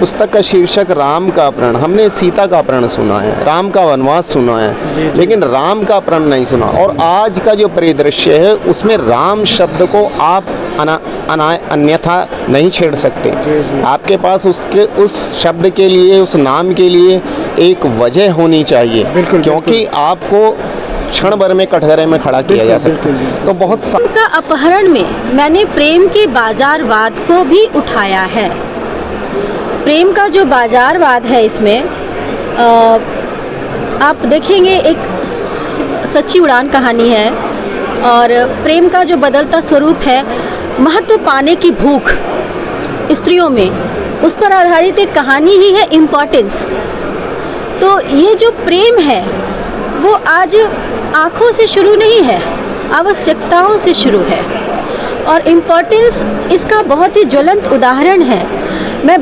पुस्तक का शीर्षक राम का अपहरण, हमने सीता का अपहरण सुना है, राम का वनवास सुना है, लेकिन राम का अपहरण नहीं सुना। और आज का जो परिदृश्य है उसमें राम शब्द को आप अन्यथा नहीं छेड़ सकते। आपके पास उसके उस शब्द के लिए, उस नाम के लिए एक वजह होनी चाहिए, क्योंकि आपको क्षण भर में कटघरे में खड़ा किया जा सकता है। तो बहुत का अपहरण में मैंने प्रेम के बाजारवाद को भी उठाया है। प्रेम का जो बाजारवाद है इसमें आप देखेंगे एक सच्ची उड़ान कहानी है, और प्रेम का जो बदलता स्वरूप है, महत्व पाने की भूख स्त्रियों में, उस पर आधारित एक कहानी ही है इम्पोर्टेंस। तो ये जो प्रेम है वो आज आँखों से शुरू नहीं है, आवश्यकताओं से शुरू है, और इम्पोर्टेंस इसका बहुत ही ज्वलंत उदाहरण है। मैं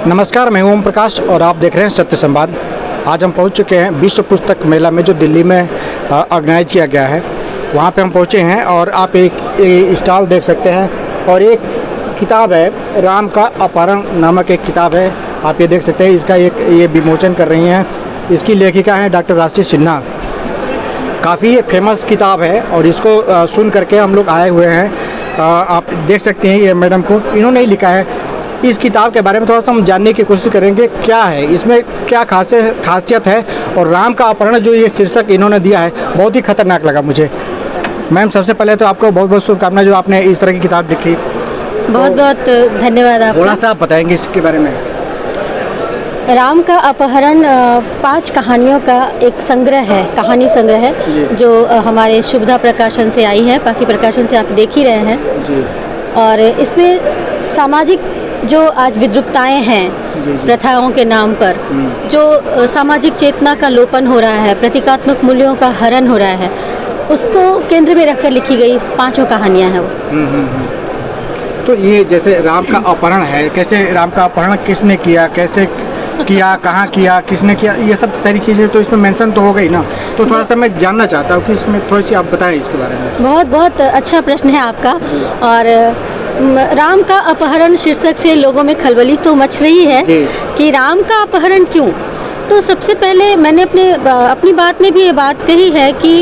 नमस्कार, मैं ओम प्रकाश और आप देख रहे हैं सत्य संवाद। आज हम पहुंच चुके हैं विश्व पुस्तक मेला में, जो दिल्ली में ऑर्गेनाइज किया गया है। वहां पे हम पहुंचे हैं और आप एक स्टॉल देख सकते हैं, और एक किताब है, राम का अपहरण नामक एक किताब है। आप ये देख सकते हैं, इसका ये विमोचन कर रही हैं। इसकी लेखिका हैं डॉक्टर राशि सिन्हा। काफ़ी फेमस किताब है और इसको सुन करके हम लोग आए हुए हैं। आप देख सकते हैं ये मैडम को, इन्होंने ही लिखा है। इस किताब के बारे में थोड़ा सा हम जानने की कोशिश करेंगे, क्या है इसमें, क्या खासियत है। और राम का अपहरण जो ये शीर्षक इन्होंने दिया है, बहुत ही खतरनाक लगा मुझे। मैम, सबसे पहले तो आपको बहुत बहुत शुभकामनाएं जो आपने इस तरह की किताब लिखी। बहुत बहुत धन्यवाद आपका। थोड़ा सा आप बताएंगे इसके बारे में। राम का अपहरण 5 कहानियों का एक संग्रह है, कहानी संग्रह है, जो हमारे शुभदा प्रकाशन से आई है। पाकी प्रकाशन से आप देख ही रहे हैं जी। और इसमें सामाजिक जो आज विद्रुपताएं हैं प्रथाओं के नाम पर, जो सामाजिक चेतना का लोपन हो रहा है, प्रतीकात्मक मूल्यों का हरण हो रहा है, उसको केंद्र में रखकर लिखी गई 5 कहानियां हैं वो। तो ये जैसे राम का अपहरण है, कैसे राम का अपहरण किसने किया, कैसे किया, कहाँ किया, किसने किया, ये सब सारी चीज़ें तो इसमें मेंशन तो हो गई ना। तो थोड़ा सा मैं जानना चाहता हूँ कि इसमें थोड़ी सी आप बताएं इसके बारे में। बहुत बहुत अच्छा प्रश्न है आपका। और राम का अपहरण शीर्षक से लोगों में खलबली तो मच रही है कि राम का अपहरण क्यों। तो सबसे पहले मैंने अपनी बात में भी ये बात कही है कि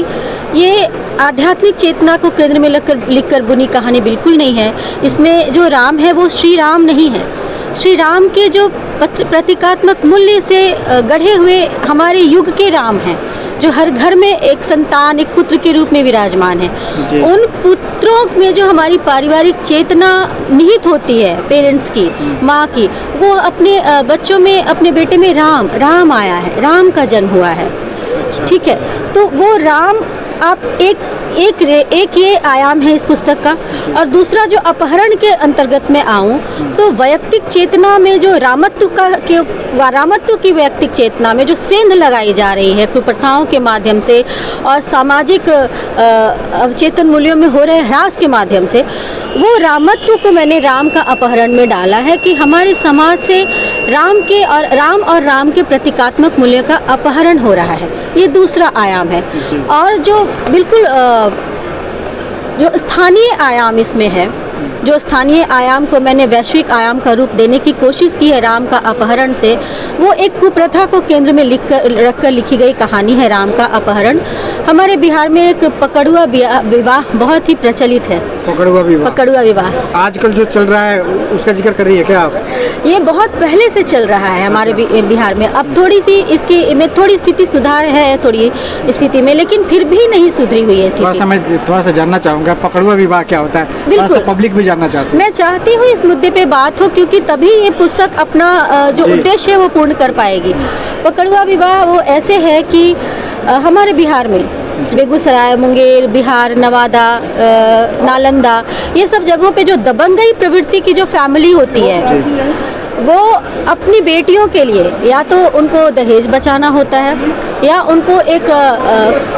ये आध्यात्मिक चेतना को केंद्र में लिखकर बुनी कहानी बिल्कुल नहीं है। इसमें जो राम है वो श्री राम नहीं है। श्री राम के जो प्रतीकात्मक मूल्य से गढ़े हुए हमारे युग के राम हैं, जो हर घर में एक संतान, एक पुत्र के रूप में विराजमान है। उन पुत्रों में जो हमारी पारिवारिक चेतना निहित होती है, पेरेंट्स की, माँ की, वो अपने बच्चों में, अपने बेटे में राम आया है, राम का जन्म हुआ है। ठीक है, तो वो राम आप एक ये आयाम है इस पुस्तक का। और दूसरा, जो अपहरण के अंतर्गत में आऊं तो वैयक्तिक चेतना में जो रामत्व की वैयक्तिक चेतना में जो सेंध लगाई जा रही है कुप्रथाओं के माध्यम से और सामाजिक अवचेतन मूल्यों में हो रहे ह्रास के माध्यम से, वो रामत्व को मैंने राम का अपहरण में डाला है कि हमारे समाज से राम और राम के प्रतीकात्मक मूल्यों का अपहरण हो रहा है। ये दूसरा आयाम है। और जो बिल्कुल जो स्थानीय आयाम इसमें है, जो स्थानीय आयाम को मैंने वैश्विक आयाम का रूप देने की कोशिश की है राम का अपहरण से, वो एक कुप्रथा को केंद्र में रखकर लिखी गई कहानी है राम का अपहरण। हमारे बिहार में एक पकड़ुआ विवाह बहुत ही प्रचलित है। पकड़ुआ विवाह आजकल जो चल रहा है उसका जिक्र कर रही है क्या आप? ये बहुत पहले से चल रहा है हमारे बिहार में। अब थोड़ी सी इसकी में थोड़ी स्थिति सुधार है, थोड़ी स्थिति में, लेकिन फिर भी नहीं सुधरी हुई है स्थिति। मैं थोड़ा सा जानना चाहूँगा, पकड़ुआ विवाह क्या होता है? बिल्कुल, पब्लिक भी जानना चाहती है। मैं चाहती हूँ इस मुद्दे पे बात हो, क्योंकि तभी ये पुस्तक अपना जो उद्देश्य है वो पूर्ण कर पाएगी। पकड़ुआ विवाह वो ऐसे है कि हमारे बिहार में बेगूसराय, मुंगेर, बिहार, नवादा, नालंदा, ये सब जगहों पे जो दबंगई प्रवृत्ति की जो फैमिली होती है, वो अपनी बेटियों के लिए या तो उनको दहेज बचाना होता है, या उनको एक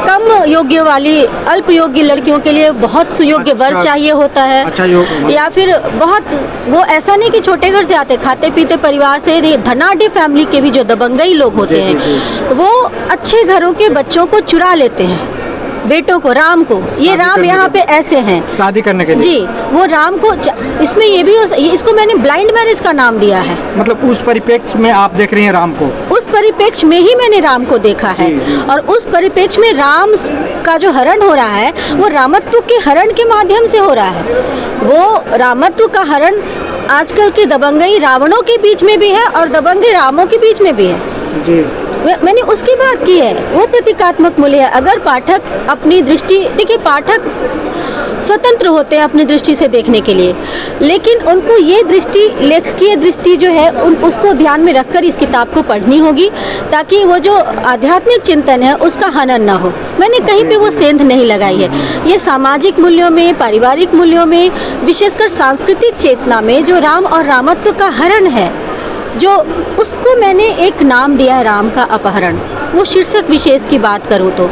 कम योग्य वाली अल्प योग्य लड़कियों के लिए बहुत सुयोग्य वर चाहिए होता है। या फिर बहुत, वो ऐसा नहीं कि छोटे घर से आते खाते पीते परिवार से, धनाढ़ी फैमिली के भी जो दबंगई लोग होते हैं, वो अच्छे घरों के बच्चों को चुरा लेते हैं बेटों को, राम को, ये राम यहाँ पे ऐसे हैं शादी करने के लिए। जी, वो राम को इसमें ये भी इसको मैंने ब्लाइंड मैरिज का नाम दिया है। मतलब उस परिप्रेक्ष्य में आप देख रही हैं राम को? उस परिप्रेक्ष्य में ही मैंने राम को देखा है। जी। और उस परिप्रेक्ष्य में राम का जो हरण हो रहा है वो रामत्व के हरण के माध्यम से हो रहा है। वो रामत्व का हरण आजकल के दबंगई रावणों के बीच में भी है और दबंगई रामों के बीच में भी है जी। मैंने उसकी बात की है। वो प्रतीकात्मक मूल्य है। अगर पाठक अपनी दृष्टि, देखिए पाठक स्वतंत्र होते हैं अपनी दृष्टि से देखने के लिए, लेकिन उनको ये दृष्टि, लेखकीय दृष्टि जो है उसको ध्यान में रखकर इस किताब को पढ़नी होगी, ताकि वो जो आध्यात्मिक चिंतन है उसका हनन ना हो। मैंने कहीं पे वो सेंध नहीं लगाई है। ये सामाजिक मूल्यों में, पारिवारिक मूल्यों में, विशेषकर सांस्कृतिक चेतना में जो राम और रामत्व का हरण है, जो उसको मैंने एक नाम दिया है, राम का अपहरण। वो शीर्षक विशेष की बात करूँ तो,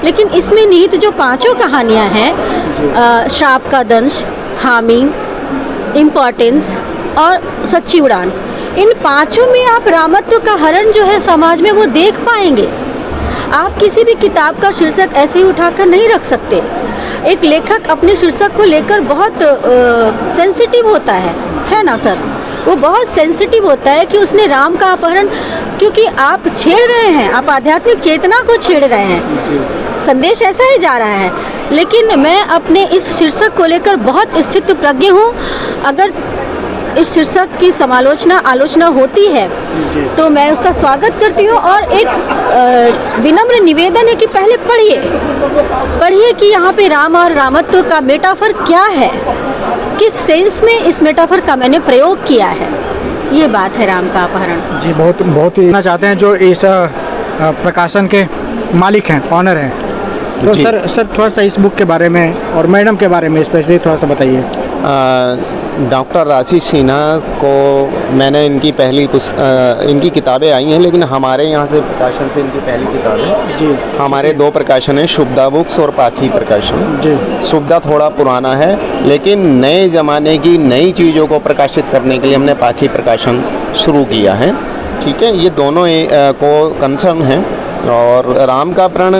लेकिन इसमें निहित जो 5 कहानियाँ हैं, श्राप का दंश, हामी, इम्पोर्टेंस और सच्ची उड़ान, इन 5 में आप रामत्व का हरण जो है समाज में वो देख पाएंगे। आप किसी भी किताब का शीर्षक ऐसे ही उठाकर नहीं रख सकते। एक लेखक अपने शीर्षक को लेकर बहुत सेंसिटिव होता है ना सर? वो बहुत सेंसिटिव होता है कि उसने राम का अपहरण, क्योंकि आप छेड़ रहे हैं, आप आध्यात्मिक चेतना को छेड़ रहे हैं, संदेश ऐसा ही जा रहा है। लेकिन मैं अपने इस शीर्षक को लेकर बहुत स्थित प्रज्ञ हूँ। अगर इस शीर्षक की आलोचना होती है तो मैं उसका स्वागत करती हूँ, और एक विनम्र निवेदन है कि पहले पढ़िए कि यहाँ पे राम और रामत्व का मेटाफर क्या है, किस सेंस में इस मेटाफर का मैंने प्रयोग किया है। ये बात है राम का अपहरण। जी, बहुत ही ना चाहते हैं जो इस प्रकाशन के मालिक हैं, ऑनर हैं। तो सर थोड़ा सा इस बुक के बारे में और मैडम के बारे में स्पेशली थोड़ा सा बताइए। डॉक्टर राशि सिन्हा को मैंने इनकी किताबें आई हैं, लेकिन हमारे यहाँ से प्रकाशन से इनकी पहली किताब है जी। हमारे 2 प्रकाशन हैं, शुभदा बुक्स और पाखी प्रकाशन जी। शुभदा थोड़ा पुराना है, लेकिन नए ज़माने की नई चीज़ों को प्रकाशित करने के लिए हमने पाखी प्रकाशन शुरू किया है। ठीक है, ये दोनों को कंसर्न है। और राम का प्रण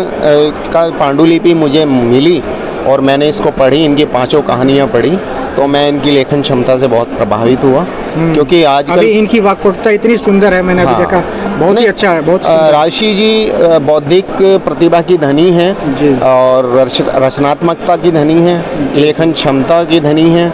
का पांडुलिपि मुझे मिली और मैंने इसको पढ़ी, इनकी 5 कहानियाँ पढ़ी, तो मैं इनकी लेखन क्षमता से बहुत प्रभावित हुआ। क्योंकि आजकल इनकी वाक्पटुता इतनी सुंदर है, मैंने अभी देखा, बहुत ही अच्छा है। बहुत राशि जी बौद्धिक प्रतिभा की धनी है और रचनात्मकता की धनी है, लेखन क्षमता की धनी है,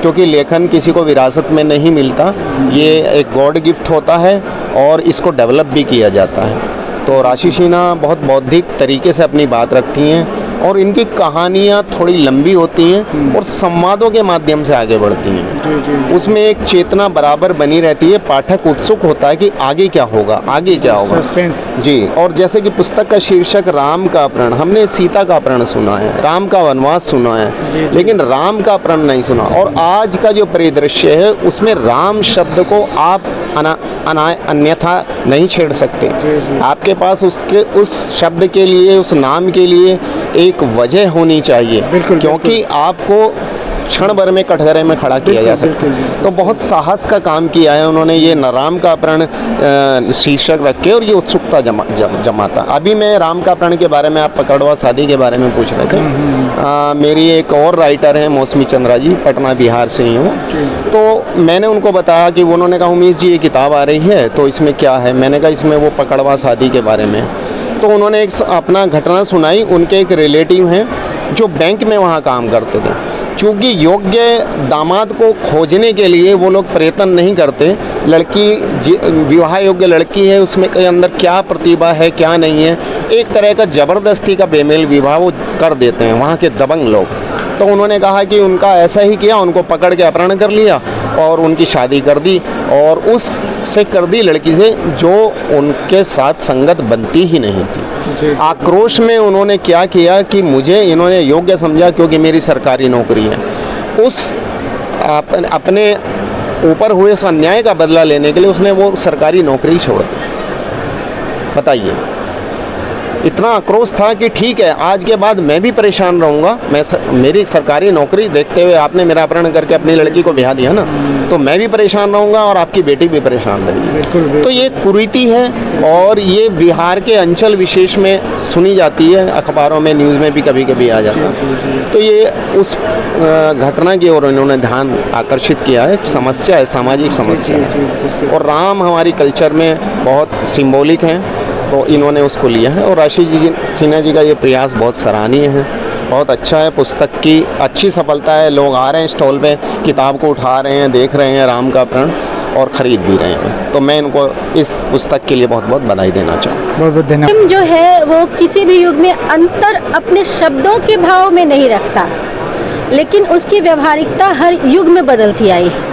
क्योंकि लेखन किसी को विरासत में नहीं मिलता, ये एक गॉड गिफ्ट होता है और इसको डेवलप भी किया जाता है। तो राशि सिन्हा बहुत बौद्धिक तरीके से अपनी बात रखती हैं और इनकी कहानियाँ थोड़ी लंबी होती हैं और संवादों के माध्यम से आगे बढ़ती हैं। उसमें एक चेतना बराबर बनी रहती है, पाठक उत्सुक होता है कि आगे क्या होगा, आगे क्या होगा, सस्पेंस जी। और जैसे कि पुस्तक का शीर्षक राम का अपहरण, हमने सीता का अपहरण सुना है, राम का वनवास सुना है, लेकिन राम का अपहरण नहीं सुना। और आज का जो परिदृश्य है उसमें राम शब्द को आप अन्यथा नहीं छेड़ सकते। आपके पास उस शब्द के लिए, उस नाम के लिए एक वजह होनी चाहिए, क्योंकि आपको क्षण भर में कटघरे में खड़ा किया जा सकता है। तो बहुत साहस का काम किया है उन्होंने, ये राम का अपहरण शीर्षक रख के, और ये उत्सुकता जमाता। अभी मैं राम का अपहरण के बारे में, आप पकड़वा शादी के बारे में पूछ रहे थे, मेरी एक और राइटर हैं मौसमी चंद्रा जी, पटना बिहार से ही हूँ। तो मैंने उनको बताया कि उन्होंने कहा उमेश जी ये किताब आ रही है तो इसमें क्या है, मैंने कहा इसमें वो पकड़वा शादी के बारे में। तो उन्होंने एक अपना घटना सुनाई। उनके एक रिलेटिव हैं जो बैंक में वहाँ काम करते थे। चूँकि योग्य दामाद को खोजने के लिए वो लोग प्रयत्न नहीं करते, लड़की विवाह योग्य लड़की है, उसमें के अंदर क्या प्रतिभा है क्या नहीं है, एक तरह का ज़बरदस्ती का बेमेल विवाह वो कर देते हैं वहाँ के दबंग लोग। तो उन्होंने कहा कि उनका ऐसा ही किया, उनको पकड़ के अपहरण कर लिया और उनकी शादी कर दी, और उससे कर दी लड़की से जो उनके साथ संगत बनती ही नहीं थी। आक्रोश में उन्होंने क्या किया कि मुझे इन्होंने योग्य समझा क्योंकि मेरी सरकारी नौकरी है। उस अपने ऊपर हुए उस अन्याय का बदला लेने के लिए उसने वो सरकारी नौकरी छोड़ दी। बताइए, इतना आक्रोश था कि ठीक है, आज के बाद मैं भी परेशान रहूँगा। मेरी सरकारी नौकरी देखते हुए आपने मेरा अपहरण करके अपनी लड़की को ब्याह दिया ना, तो मैं भी परेशान रहूँगा और आपकी बेटी भी परेशान रहेगी। तो ये कुरीति है और ये बिहार के अंचल विशेष में सुनी जाती है, अखबारों में, न्यूज़ में भी कभी कभी आ जाता है। तो ये उस घटना की ओर इन्होंने ध्यान आकर्षित किया है। समस्या है, सामाजिक समस्या है, और राम हमारी कल्चर में बहुत सिंबॉलिक हैं, तो इन्होंने उसको लिया है। और आशीष सिन्हा जी का ये प्रयास बहुत सराहनीय है, बहुत अच्छा है। पुस्तक की अच्छी सफलता है, लोग आ रहे हैं स्टॉल पे, किताब को उठा रहे हैं, देख रहे हैं राम का अपहरण और ख़रीद भी रहे हैं। तो मैं इनको इस पुस्तक के लिए बहुत बहुत बधाई देना चाहूँ। बहुत बहुत धन्यवाद। प्रेम जो है वो किसी भी युग में अंतर अपने शब्दों के भाव में नहीं रखता, लेकिन उसकी व्यवहारिकता हर युग में बदलती आई है।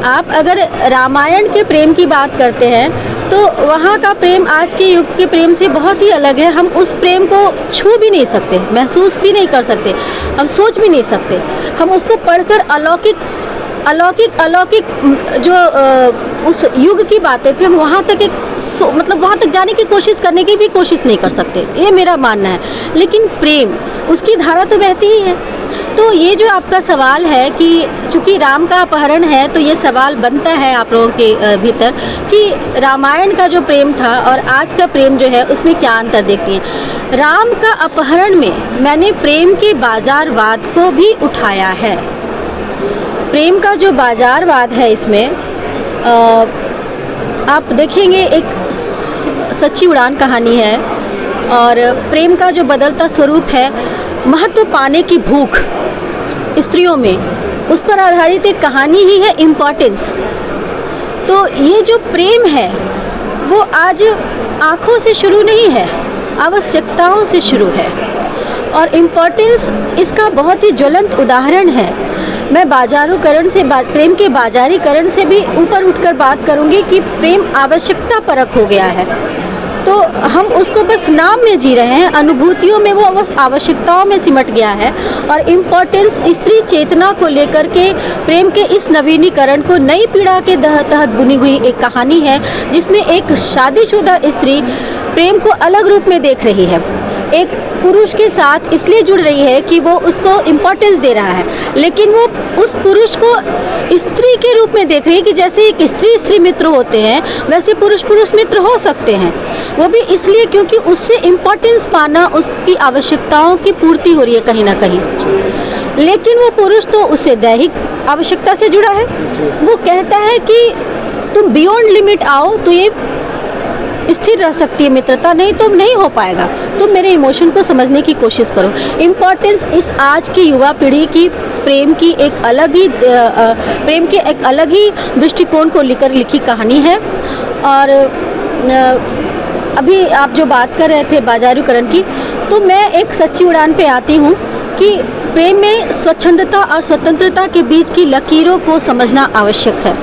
आप अगर रामायण के प्रेम की बात करते हैं तो वहाँ का प्रेम आज के युग के प्रेम से बहुत ही अलग है। हम उस प्रेम को छू भी नहीं सकते, महसूस भी नहीं कर सकते, हम सोच भी नहीं सकते। हम उसको पढ़कर अलौकिक जो उस युग की बातें थी, हम वहाँ तक मतलब वहाँ तक जाने की कोशिश करने की भी कोशिश नहीं कर सकते, ये मेरा मानना है। लेकिन प्रेम, उसकी धारा तो बहती ही है। तो ये जो आपका सवाल है कि चूंकि राम का अपहरण है, तो ये सवाल बनता है आप लोगों के भीतर कि रामायण का जो प्रेम था और आज का प्रेम जो है उसमें क्या अंतर देखती हैं। राम का अपहरण में मैंने प्रेम के बाजारवाद को भी उठाया है। प्रेम का जो बाजारवाद है इसमें आप देखेंगे एक सच्ची उड़ान कहानी है, और प्रेम का जो बदलता स्वरूप है, महत्व पाने की भूख स्त्रियों में, उस पर आधारित एक कहानी ही है इम्पोर्टेंस। तो ये जो प्रेम है वो आज आँखों से शुरू नहीं है, आवश्यकताओं से शुरू है, और इम्पोर्टेंस इसका बहुत ही ज्वलंत उदाहरण है। मैं बाजारूकरण से प्रेम के बाजारीकरण से भी ऊपर उठकर बात करूंगी कि प्रेम आवश्यकता परक हो गया है। तो हम उसको बस नाम में जी रहे हैं, अनुभूतियों में वो बस आवश्यकताओं में सिमट गया है। और इम्पोर्टेंस स्त्री चेतना को लेकर के प्रेम के इस नवीनीकरण को नई पीढ़ा के तहत बुनी हुई एक कहानी है, जिसमें एक शादीशुदा स्त्री प्रेम को अलग रूप में देख रही है, एक पुरुष के साथ इसलिए जुड़ रही है कि वो उसको इम्पोर्टेंस दे रहा है, लेकिन वो उस पुरुष को स्त्री के रूप में देख रही है कि जैसे एक स्त्री मित्र होते हैं वैसे पुरुष मित्र हो सकते हैं। वो भी इसलिए क्योंकि उससे इम्पोर्टेंस पाना, उसकी आवश्यकताओं की पूर्ति हो रही है कहीं ना कहीं। लेकिन वो पुरुष तो उससे दैहिक आवश्यकता से जुड़ा है। वो कहता है कि तुम बियॉन्ड लिमिट आओ तो ये स्थिर रह सकती है मित्रता, नहीं तो नहीं हो पाएगा। तुम मेरे इमोशन को समझने की कोशिश करो। इम्पोर्टेंस इस आज की युवा पीढ़ी की प्रेम के एक अलग ही दृष्टिकोण को लेकर लिखी कहानी है। और अभी आप जो बात कर रहे थे बाजारीकरण की, तो मैं एक सच्ची उड़ान पे आती हूँ कि प्रेम में स्वच्छंदता और स्वतंत्रता के बीच की लकीरों को समझना आवश्यक है।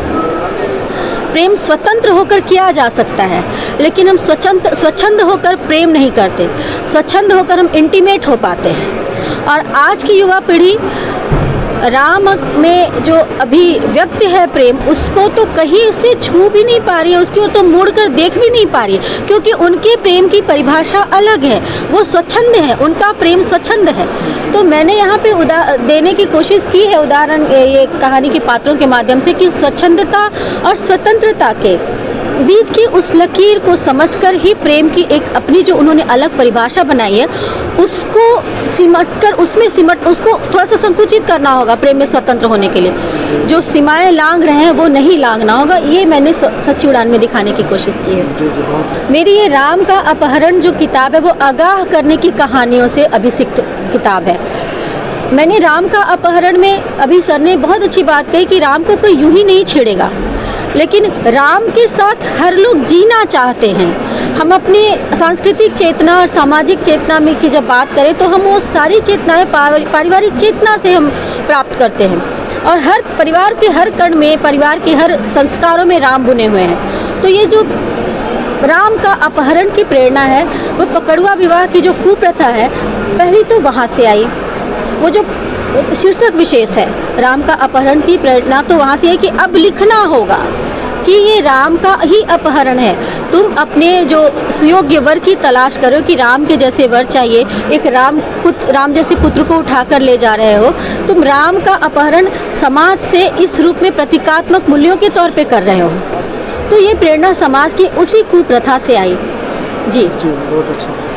प्रेम स्वतंत्र होकर किया जा सकता है, लेकिन हम स्वच्छंद होकर प्रेम नहीं करते। स्वच्छंद होकर हम इंटीमेट हो पाते हैं। और आज की युवा पीढ़ी राम में जो अभिव्यक्त है प्रेम, उसको तो कहीं से छू भी नहीं पा रही है, उसकी ओर तो मुड़कर देख भी नहीं पा रही है, क्योंकि उनके प्रेम की परिभाषा अलग है। वो स्वच्छंद है, उनका प्रेम स्वच्छंद है। तो मैंने यहाँ पे देने की कोशिश की है उदाहरण ये कहानी के पात्रों के माध्यम से कि स्वच्छंदता और स्वतंत्रता के बीच की उस लकीर को समझकर ही प्रेम की एक अपनी जो उन्होंने अलग परिभाषा बनाई है, उसको सिमटकर उसको थोड़ा सा संकुचित करना होगा। प्रेम में स्वतंत्र होने के लिए जो सीमाएं लांघ रहे हैं वो नहीं लांघना होगा। ये मैंने सच्ची उड़ान में दिखाने की कोशिश की है। मेरी ये राम का अपहरण जो किताब है वो आगाह करने की कहानियों से अभिषिक्त किताब है। मैंने राम का अपहरण में, अभी सर ने बहुत अच्छी बात कही कि राम को कोई यूं ही नहीं छेड़ेगा, लेकिन राम के साथ हर लोग जीना चाहते हैं। हम अपनी सांस्कृतिक चेतना और सामाजिक चेतना में की जब बात करें तो हम वो सारी चेतनाएं पारिवारिक चेतना से हम प्राप्त करते हैं, और हर परिवार के हर कण में, परिवार के हर संस्कारों में राम बुने हुए हैं। तो ये जो राम का अपहरण की प्रेरणा है वो पकड़ुआ विवाह की जो कुप्रथा है पहली तो वहाँ से आई। वो जो शीर्षक विशेष है राम का अपहरण की प्रेरणा तो वहाँ से है कि अब लिखना होगा, कि ये राम का ही अपहरण है। तुम अपने जो सुयोग्य वर की तलाश करो कि राम के जैसे वर चाहिए, एक राम जैसे पुत्र को उठाकर ले जा रहे हो, तुम राम का अपहरण समाज से इस रूप में प्रतीकात्मक मूल्यों के तौर पे कर रहे हो। तो ये प्रेरणा समाज की उसी कुप्रथा से आई। जी बहुत अच्छा।